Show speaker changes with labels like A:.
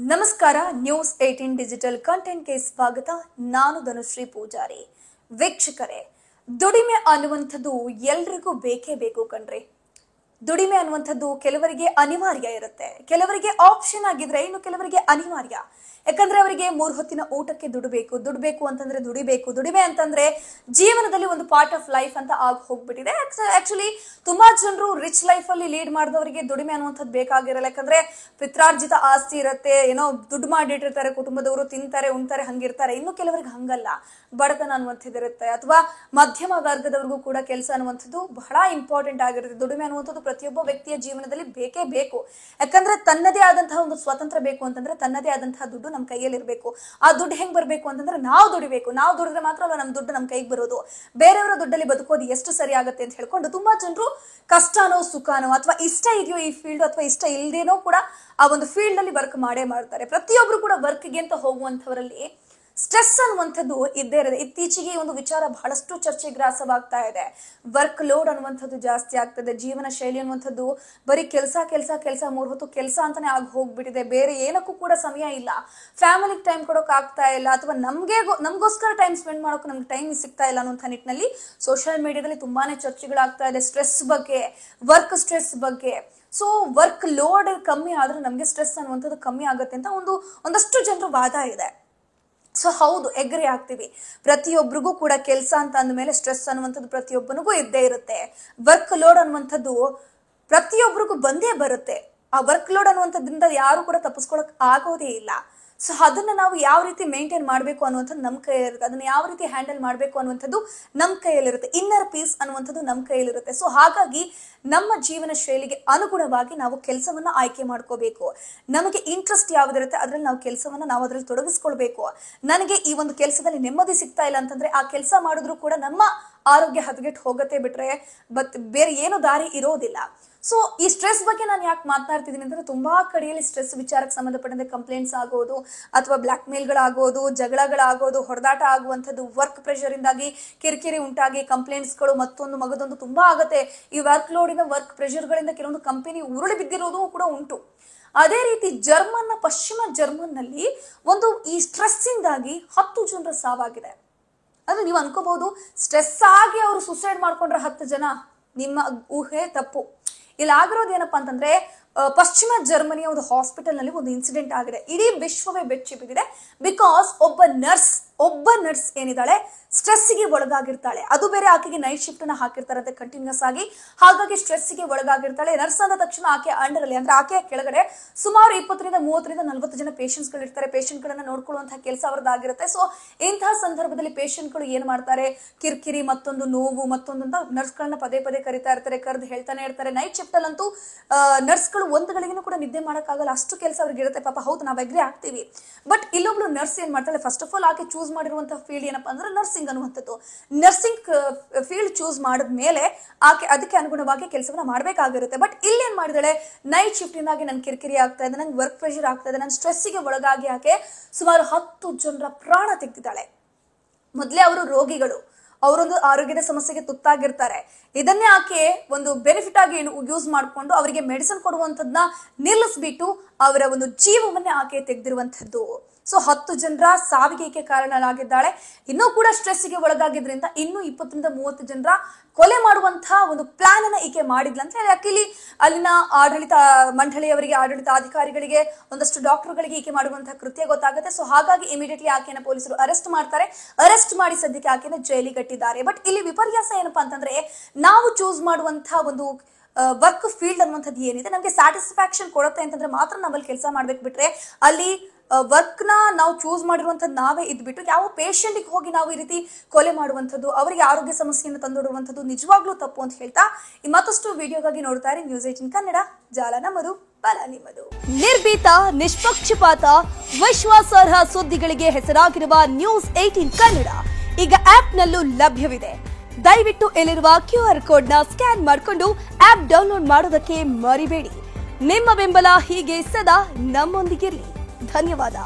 A: ನಮಸ್ಕಾರ news 18 digital ಕಂಟೆಂಟ್ಗೆ ಸ್ವಾಗತ. ನಾನು ಧನುಶ್ರೀ ಪೂಜಾರಿ. ವೀಕ್ಷಕರೇ, ದುಡಿಮೆ ಅನ್ನುವಂಥದ್ದು ಎಲ್ರಿಗೂ ಬೇಕೇ ಬೇಕು ಕಣ್ರಿ. ದುಡಿಮೆ ಅನ್ನುವಂಥದ್ದು ಕೆಲವರಿಗೆ ಅನಿವಾರ್ಯ ಇರುತ್ತೆ, ಕೆಲವರಿಗೆ ಆಪ್ಷನ್ ಆಗಿದ್ರೆ ಇನ್ನು ಕೆಲವರಿಗೆ ಅನಿವಾರ್ಯ. ಯಾಕಂದ್ರೆ ಅವರಿಗೆ 3 ಹೊತ್ತಿನ ಊಟಕ್ಕೆ ದುಡಿಬೇಕು ಅಂತಂದ್ರೆ ದುಡಿಮೆ ಅಂತಂದ್ರೆ ಜೀವನದಲ್ಲಿ ಒಂದು ಪಾರ್ಟ್ ಆಫ್ ಲೈಫ್ ಅಂತ ಆಗಿ ಹೋಗ್ಬಿಟ್ಟಿದೆ. ಆಕ್ಚುಲಿ ತುಂಬಾ ಜನರು ರಿಚ್ ಲೈಫ್ ಅಲ್ಲಿ ಲೀಡ್ ಮಾಡಿದವರಿಗೆ ದುಡಿಮೆ ಅನ್ನುವಂಥದ್ದು ಬೇಕಾಗಿರಲ್ಲ. ಯಾಕಂದ್ರೆ ಪಿತ್ರಾರ್ಜಿತ ಆಸ್ತಿ ಇರುತ್ತೆ, ಏನೋ ದುಡ್ಡು ಮಾಡಿಟ್ಟಿರ್ತಾರೆ, ಕುಟುಂಬದವರು ತಿಂತಾರೆ ಉಣ್ತಾರೆ ಹಂಗಿರ್ತಾರೆ. ಇನ್ನು ಕೆಲವರಿಗೆ ಹಂಗಲ್ಲ, ಬಡತನ ಅನ್ನುವಂಥದ್ದು ಇರುತ್ತೆ, ಅಥವಾ ಮಧ್ಯಮ ವರ್ಗದವರಿಗೂ ಕೂಡ ಕೆಲಸ ಅನ್ನುವಂಥದ್ದು ಬಹಳ ಇಂಪಾರ್ಟೆಂಟ್ ಆಗಿರುತ್ತೆ. ದುಡಿಮೆ ಅನ್ನುವಂಥದ್ದು ಪ್ರತಿಯೊಬ್ಬ ವ್ಯಕ್ತಿಯ ಜೀವನದಲ್ಲಿ ಬೇಕೇ ಬೇಕು. ಯಾಕಂದ್ರೆ ತನ್ನದೇ ಆದಂತಹ ಒಂದು ಸ್ವತಂತ್ರ ಬೇಕು ಅಂತಂದ್ರೆ ತನ್ನದೇ ಆದಂತಹ ದುಡ್ಡು ನಮ್ಮ ಕೈಯಲ್ಲಿ ಇರಬೇಕು. ಆ ದುಡ್ಡು ಹೆಂಗ್ ಬರ್ಬೇಕು ಅಂತಂದ್ರೆ ನಾವು ದುಡಿಬೇಕು. ನಾವು ದುಡಿದ್ರೆ ಮಾತ್ರ ಅಲ್ಲ ನಮ್ಮ ದುಡ್ಡು ನಮ್ಮ ಕೈಗೆ ಬರೋದು. ಬೇರೆಯವರ ದುಡ್ಡಲ್ಲಿ ಬದುಕೋದು ಎಷ್ಟು ಸರಿ ಆಗುತ್ತೆ ಅಂತ ಹೇಳ್ಕೊಂಡು ತುಂಬಾ ಜನರು ಕಷ್ಟನೋ ಸುಖನೋ ಅಥವಾ ಇಷ್ಟ ಇದೆಯೋ ಈ ಫೀಲ್ಡ್ ಅಥವಾ ಇಷ್ಟ ಇಲ್ದೇನೋ ಕೂಡ ಆ ಒಂದು ಫೀಲ್ಡ್ ಅಲ್ಲಿ ವರ್ಕ್ ಮಾಡೇ ಮಾಡ್ತಾರೆ. ಪ್ರತಿಯೊಬ್ರು ಕೂಡ ವರ್ಕ್ಗೆ ಅಂತ ಹೋಗುವಂತವರಲ್ಲಿ ಸ್ಟ್ರೆಸ್ ಅನ್ನುವಂಥದ್ದು ಇದ್ದೇ ಇರುತ್ತೆ. ಇತ್ತೀಚೆಗೆ ಒಂದು ವಿಚಾರ ಬಹಳಷ್ಟು ಚರ್ಚೆಗೆ ಗ್ರಾಸವಾಗ್ತಾ ಇದೆ. ವರ್ಕ್ ಲೋಡ್ ಅನ್ನುವಂಥದ್ದು ಜಾಸ್ತಿ ಆಗ್ತದೆ. ಜೀವನ ಶೈಲಿ ಅನ್ನುವಂಥದ್ದು ಬರೀ ಕೆಲಸ 3 ಹೊತ್ತು ಕೆಲಸ ಅಂತಾನೆ ಆಗಿ ಹೋಗ್ಬಿಟ್ಟಿದೆ. ಬೇರೆ ಏನಕ್ಕೂ ಕೂಡ ಸಮಯ ಇಲ್ಲ, ಫ್ಯಾಮಿಲಿಗೆ ಟೈಮ್ ಕೊಡೋಕೆ ಆಗ್ತಾ ಇಲ್ಲ, ಅಥವಾ ನಮಗೋಸ್ಕರ ಟೈಮ್ ಸ್ಪೆಂಡ್ ಮಾಡೋಕೆ ನಮ್ಗೆ ಟೈಮ್ ಸಿಗ್ತಾ ಇಲ್ಲ ಅನ್ನುವಂಥ ನಿಟ್ಟಿನಲ್ಲಿ ಸೋಷಿಯಲ್ ಮೀಡಿಯಾದಲ್ಲಿ ತುಂಬಾನೇ ಚರ್ಚೆಗಳಾಗ್ತಾ ಇದೆ ಸ್ಟ್ರೆಸ್ ಬಗ್ಗೆ, ವರ್ಕ್ ಸ್ಟ್ರೆಸ್ ಬಗ್ಗೆ. ಸೊ ವರ್ಕ್ ಲೋಡ್ ಕಮ್ಮಿ ಆದ್ರೆ ನಮ್ಗೆ ಸ್ಟ್ರೆಸ್ ಅನ್ನುವಂಥದ್ದು ಕಮ್ಮಿ ಆಗುತ್ತೆ ಅಂತ ಒಂದಷ್ಟು ಜನರು ವಾದ ಇದೆ. ಸೊ ಹೌದು, ಎಗ್ರಿ ಆಗ್ತೀವಿ. ಪ್ರತಿಯೊಬ್ಬರಿಗೂ ಕೂಡ ಕೆಲಸ ಅಂತ ಅಂದಮೇಲೆ ಸ್ಟ್ರೆಸ್ ಅನ್ನುವಂಥದ್ದು ಪ್ರತಿಯೊಬ್ಬನಿಗೂ ಇದ್ದೇ ಇರುತ್ತೆ. ವರ್ಕ್ ಲೋಡ್ ಅನ್ನುವಂಥದ್ದು ಪ್ರತಿಯೊಬ್ಬರಿಗೂ ಬಂದೇ ಬರುತ್ತೆ. ಆ ವರ್ಕ್ ಲೋಡ್ ಅನ್ನುವಂಥದ್ರಿಂದ ಯಾರು ಕೂಡ ತಪ್ಪಿಸ್ಕೊಳಕ್ ಆಗೋದೇ ಇಲ್ಲ. ಸೊ ಅದನ್ನ ನಾವು ಯಾವ ರೀತಿ ಮೇಂಟೈನ್ ಮಾಡಬೇಕು ಅನ್ನುವಂಥದ್ದು ನಮ್ಮ ಕೈಯಲ್ಲಿರುತ್ತೆ. ಅದನ್ನ ಯಾವ ರೀತಿ ಹ್ಯಾಂಡಲ್ ಮಾಡಬೇಕು ಅನ್ನುವಂಥದ್ದು ನಮ್ಮ ಕೈಯಲ್ಲಿರುತ್ತೆ. ಇನ್ನರ್ ಪೀಸ್ ಅನ್ನುವಂಥದ್ದು ನಮ್ಮ ಕೈಯಲ್ಲಿರುತ್ತೆ. ಸೊ ಹಾಗಾಗಿ ನಮ್ಮ ಜೀವನ ಶೈಲಿಗೆ ಅನುಗುಣವಾಗಿ ನಾವು ಕೆಲಸವನ್ನ ಆಯ್ಕೆ ಮಾಡ್ಕೋಬೇಕು. ನಮಗೆ ಇಂಟ್ರೆಸ್ಟ್ ಯಾವ್ದಿರುತ್ತೆ ಅದ್ರಲ್ಲಿ ನಾವು ಕೆಲಸವನ್ನ ನಾವು ಅದ್ರಲ್ಲಿ ತೊಡಗಿಸ್ಕೊಳ್ಬೇಕು. ನನಗೆ ಈ ಒಂದು ಕೆಲಸದಲ್ಲಿ ನೆಮ್ಮದಿ ಸಿಗ್ತಾ ಇಲ್ಲ ಅಂತಂದ್ರೆ ಆ ಕೆಲಸ ಮಾಡಿದ್ರು ಕೂಡ ನಮ್ಮ ಆರೋಗ್ಯ ಹದಗೆಟ್ಟು ಹೋಗತ್ತೆ ಬಿಟ್ರೆ ಬೇರೆ ಏನು ದಾರಿ ಇರೋದಿಲ್ಲ. ಸೊ ಈ ಸ್ಟ್ರೆಸ್ ಬಗ್ಗೆ ನಾನು ಯಾಕೆ ಮಾತನಾಡ್ತಿದ್ದೀನಿ ಅಂದ್ರೆ ತುಂಬಾ ಕಡೆಯಲ್ಲಿ ಸ್ಟ್ರೆಸ್ ವಿಚಾರಕ್ಕೆ ಸಂಬಂಧಪಟ್ಟಂತೆ ಕಂಪ್ಲೇಂಟ್ಸ್ ಆಗೋದು, ಅಥವಾ ಬ್ಲಾಕ್ ಮೇಲ್ಗಳಾಗೋದು, ಜಗಳಗಳಾಗೋದು, ಹೊಡೆದಾಟ ಆಗುವಂಥದ್ದು, ವರ್ಕ್ ಪ್ರೆಷರ್ ಇಂದಾಗಿ ಕಿರಿಕಿರಿ ಉಂಟಾಗಿ ಕಂಪ್ಲೇಂಟ್ಸ್ಗಳು ಮತ್ತೊಂದು ಮಗದೊಂದು ತುಂಬಾ ಆಗುತ್ತೆ. ಈ ವರ್ಕ್ ಲೋಡಿನ ವರ್ಕ್ ಪ್ರೆಷರ್ಗಳಿಂದ ಕೆಲವೊಂದು ಕಂಪನಿ ಉರುಳಿ ಬಿದ್ದಿರೋದು ಕೂಡ ಉಂಟು. ಅದೇ ರೀತಿ ಪಶ್ಚಿಮ ಜರ್ಮನ್ ನಲ್ಲಿ ಈ ಸ್ಟ್ರೆಸ್ ಇಂದಾಗಿ 10 ಜನರ ಸಾವಾಗಿದೆ. ಅದು ನೀವು ಅನ್ಕೋಬಹುದು, ಸ್ಟ್ರೆಸ್ ಆಗಿ ಅವರು ಸುಸೈಡ್ ಮಾಡ್ಕೊಂಡ್ರೆ 10 ಜನ, ನಿಮ್ಮ ಊಹೆ ತಪ್ಪು. ಇಲ್ಲಿ ಆಗಿರೋದು ಏನಪ್ಪಾ ಅಂತಂದ್ರೆ ಪಶ್ಚಿಮ ಜರ್ಮನಿಯ ಒಂದು ಹಾಸ್ಪಿಟಲ್ ನಲ್ಲಿ ಒಂದು ಇನ್ಸಿಡೆಂಟ್ ಆಗಿದೆ. ಇಡೀ ವಿಶ್ವವೇ ಬೆಚ್ಚಿ ಬಿದ್ದಿದೆ. ಬಿಕಾಸ್ ಒಬ್ಬ ನರ್ಸ್ ಏನಿದ್ದಾಳೆ ಸ್ಟ್ರೆಸ್ಗೆ ಒಳಗಾಗಿರ್ತಾಳೆ. ಅದು ಬೇರೆ, ಆಕೆಗೆ ನೈಟ್ ಶಿಫ್ಟ್ ನ ಹಾಕಿರ್ತಾರಂತೆ ಕಂಟಿನ್ಯೂಸ್ ಆಗಿ. ಹಾಗಾಗಿ ಸ್ಟ್ರೆಸ್ಗೆ ಒಳಗಾಗಿರ್ತಾಳೆ. ನರ್ಸ್ ಅಂದ ತಕ್ಷಣ ಆಕೆ ಅಂಡರ್ ಅಲ್ಲಿ ಅಂದ್ರೆ ಆಕೆಯ ಕೆಳಗಡೆ ಸುಮಾರು 20 ರಿಂದ 30 ರಿಂದ 40 ಜನ ಪೇಷಂಟ್ಸ್ ಗಳು ಇರ್ತಾರೆ. ಪೇಷಂಟ್ ಗಳನ್ನ ನೋಡ್ಕೊಳ್ಳುವಂತಹ ಕೆಲಸ ಅವರದ್ದಾಗಿರುತ್ತೆ. ಸೊ ಇಂತಹ ಸಂದರ್ಭದಲ್ಲಿ ಪೇಷಂಟ್ ಗಳು ಏನ್ ಮಾಡ್ತಾರೆ, ಕಿರಿಕಿರಿ, ಮತ್ತೊಂದು ನೋವು, ಮತ್ತೊಂದು ಅಂತ ನರ್ಸ್ ಗಳನ್ನ ಪದೇ ಕರಿತಾ ಇರ್ತಾರೆ, ಕರೆದು ಹೇಳ್ತಾನೆ ಇರ್ತಾರೆ. ನೈಟ್ ಶಿಫ್ಟ್ ಅಲ್ಲಂತೂ ನರ್ಸ್ ಗಳು 1 ಗಳಿಗೂ ಕೂಡ ನಿದ್ದೆ ಮಾಡಕ್ಕಾಗಲ್ಲ, ಅಷ್ಟು ಕೆಲಸ ಅವ್ರಿಗೆ ಇರುತ್ತೆ. ಪಾಪ ಹೌದು, ನಾವ್ ಅಗ್ರಿ ಆಗ್ತೀವಿ. ಬಟ್ ಇಲ್ಲೊಬ್ಳು ನರ್ಸ್ ಏನ್ ಮಾಡ್ತಾಳೆ, ಫಸ್ಟ್ ಆಫ್ ಆಲ್ ಆಕೆ ಚೂಸ್ ಮಾಡಿರುವಂತಹ ಫೀಲ್ಡ್ ಏನಪ್ಪಾ ಅಂದ್ರೆ ನರ್ಸಿಂಗ್ ಅನ್ನುವಂಥದ್ದು. ನರ್ಸಿಂಗ್ ಫೀಲ್ಡ್ ಚೂಸ್ ಮಾಡಿದ್ಮೇಲೆ ಆಕೆ ಅದಕ್ಕೆ ಅನುಗುಣವಾಗಿ ಕೆಲಸವನ್ನ ಮಾಡ್ಬೇಕಾಗಿರುತ್ತೆ. ಬಟ್ ಇಲ್ಲಿ ಏನ್ ಮಾಡಿದಾಳೆ, ನೈಟ್ ಶಿಫ್ಟ್ ಇಂದಾಗಿ ನನ್ ಕಿರಿಕಿರಿ ಆಗ್ತಾ ಇದೆ, ನನ್ಗೆ ವರ್ಕ್ ಪ್ರೆಷರ್ ಆಗ್ತಾ ಇದೆ, ನನ್ನ ಸ್ಟ್ರೆಸ್ಗೆ ಒಳಗಾಗಿ ಆಕೆ ಸುಮಾರು 10 ಜನರ ಪ್ರಾಣ ತೆಗೆದಿದ್ದಾಳೆ. ಮೊದಲೇ ಅವರು ರೋಗಿಗಳು, ಅವರೊಂದು ಆರೋಗ್ಯದ ಸಮಸ್ಯೆಗೆ ತುತ್ತಾಗಿರ್ತಾರೆ. ಇದನ್ನೇ ಆಕೆ ಒಂದು ಬೆನಿಫಿಟ್ ಆಗಿ ಯೂಸ್ ಮಾಡಿಕೊಂಡು ಅವರಿಗೆ ಮೆಡಿಸಿನ್ ಕೊಡುವಂತದ್ನ ನಿಲ್ಲಿಸ್ಬಿಟ್ಟು ಅವರ ಒಂದು ಜೀವವನ್ನೇ ಆಕೆ ತೆಗೆದಿರುವಂತದ್ದು. ಸೊ 10 ಜನರ ಸಾವಿಗೆ ಈಕೆ ಕಾರಣರಾಗಿದ್ದಾಳೆ. ಇನ್ನೂ ಕೂಡ ಸ್ಟ್ರೆಸ್ಗೆ ಒಳಗಾಗಿದ್ರಿಂದ ಇನ್ನೂ 20 ರಿಂದ 30 ಜನರ ಕೊಲೆ ಮಾಡುವಂತಹ ಒಂದು ಪ್ಲಾನ್ ಅನ್ನ ಈಕೆ ಮಾಡಿದ್ಲ ಅಂತ ಹೇಳಿ ಅಕ್ಕಿಲಿ ಅಲ್ಲಿನ ಆಡಳಿತ ಮಂಡಳಿಯವರಿಗೆ, ಆಡಳಿತಾಧಿಕಾರಿಗಳಿಗೆ, ಒಂದಷ್ಟು ಡಾಕ್ಟರ್ಗಳಿಗೆ ಈಕೆ ಮಾಡುವಂತಹ ಕೃತ್ಯ ಗೊತ್ತಾಗುತ್ತೆ. ಸೊ ಹಾಗಾಗಿ ಇಮಿಡಿಯೇಟ್ಲಿ ಆಕೆನ ಪೊಲೀಸರು ಅರೆಸ್ಟ್ ಮಾಡ್ತಾರೆ. ಅರೆಸ್ಟ್ ಮಾಡಿ ಸದ್ಯಕ್ಕೆ ಆಕೆನ ಜೈಲಿಗೆ ಕಟ್ಟಿದ್ದಾರೆ. ಬಟ್ ಇಲ್ಲಿ ವಿಪರ್ಯಾಸ ಏನಪ್ಪಾ ಅಂತಂದ್ರೆ, ನಾವು ಚೂಸ್ ಮಾಡುವಂತಹ ಒಂದು ವರ್ಕ್ ಫೀಲ್ಡ್ ಅನ್ನುವಂಥದ್ದು ಏನಿದೆ ನಮಗೆ ಸ್ಯಾಟಿಸ್ಫ್ಯಾಕ್ಷನ್ ಕೊಡುತ್ತೆ ಅಂತಂದ್ರೆ ಮಾತ್ರ ನಾವಲ್ಲಿ ಕೆಲಸ ಮಾಡ್ಬೇಕು. ಬಿಟ್ರೆ ಅಲ್ಲಿ ವರ್ಕ್ ನ ನಾವು ಚೂಸ್ ಮಾಡಿರುವಂತದ್ದು ನಾವೇ ಇದ್ಬಿಟ್ಟು ಯಾವ ಪೇಷಂಟ್ ಹೋಗಿ ನಾವು ಈ ರೀತಿ ಕೊಲೆ ಮಾಡುವಂಥದ್ದು, ಅವರಿಗೆ ಆರೋಗ್ಯ ಸಮಸ್ಯೆಯನ್ನು ತಂದೊಡುವಂಥದ್ದು ನಿಜವಾಗ್ಲೂ ತಪ್ಪು ಅಂತ ಹೇಳ್ತಾ ಮತ್ತಷ್ಟು ವಿಡಿಯೋಗಾಗಿ ನೋಡ್ತಾ ಇರಿ ನ್ಯೂಸ್ 18 ಕನ್ನಡ. ಜಾಲ ನಮ್ಮದು, ಬಲ ನಿಮ್ಮದು. ನಿರ್ಭೀತ, ನಿಷ್ಪಕ್ಷಪಾತ, ವಿಶ್ವಾಸಾರ್ಹ ಸುದ್ದಿಗಳಿಗೆ ಹೆಸರಾಗಿರುವ ನ್ಯೂಸ್ 18 ಕನ್ನಡ ಈಗ ಆಪ್ ನಲ್ಲೂ ಲಭ್ಯವಿದೆ. ದಯವಿಟ್ಟು ಇಲ್ಲಿರುವ QR ಕೋಡ್ ನ ಸ್ಕ್ಯಾನ್ ಮಾಡಿಕೊಂಡು ಆಪ್ ಡೌನ್ಲೋಡ್ ಮಾಡೋದಕ್ಕೆ ಮರಿಬೇಡಿ. ನಿಮ್ಮ ಬೆಂಬಲ ಹೀಗೆ ಸದಾ ನಮ್ಮೊಂದಿಗಿರಲಿ. ಧನ್ಯವಾದ.